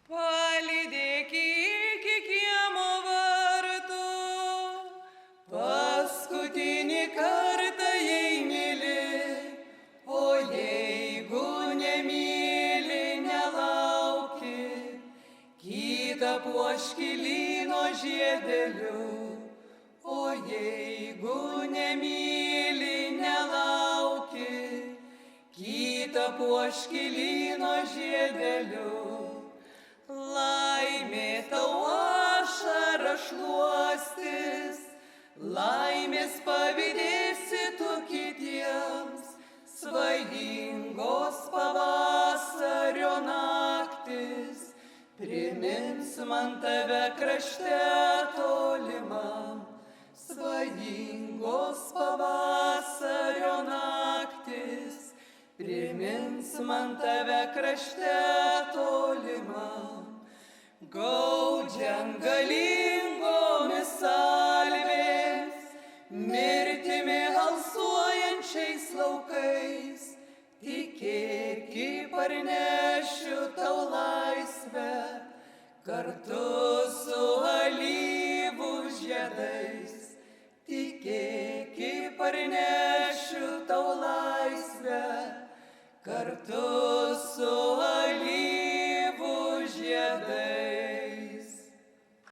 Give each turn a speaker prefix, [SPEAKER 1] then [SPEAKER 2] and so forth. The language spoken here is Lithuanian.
[SPEAKER 1] Palydėk iki kiemo vartų, paskutinį kartą jei myli, o jeigu nemyli, nelauki, kitą puoškilyno žiedeliu, o jeigu nemyli, nelauki, kitą puoškilyno žiedeliu. Laimė tau ašarą šluostis, laimės pavydėsi tu kitiems, svajingos pavasario naktis, primins man tave krašte tolimam, svajingos pavasario naktis, primins man tave krašte tolimam. Gaudžiant galingomis salvės, mirtimi alsuojančiais laukais, tikėk, parnešiu tau laisvę, kartu su alyvų žiedais. Tikėk, parnešiu tau laisvę, kartu su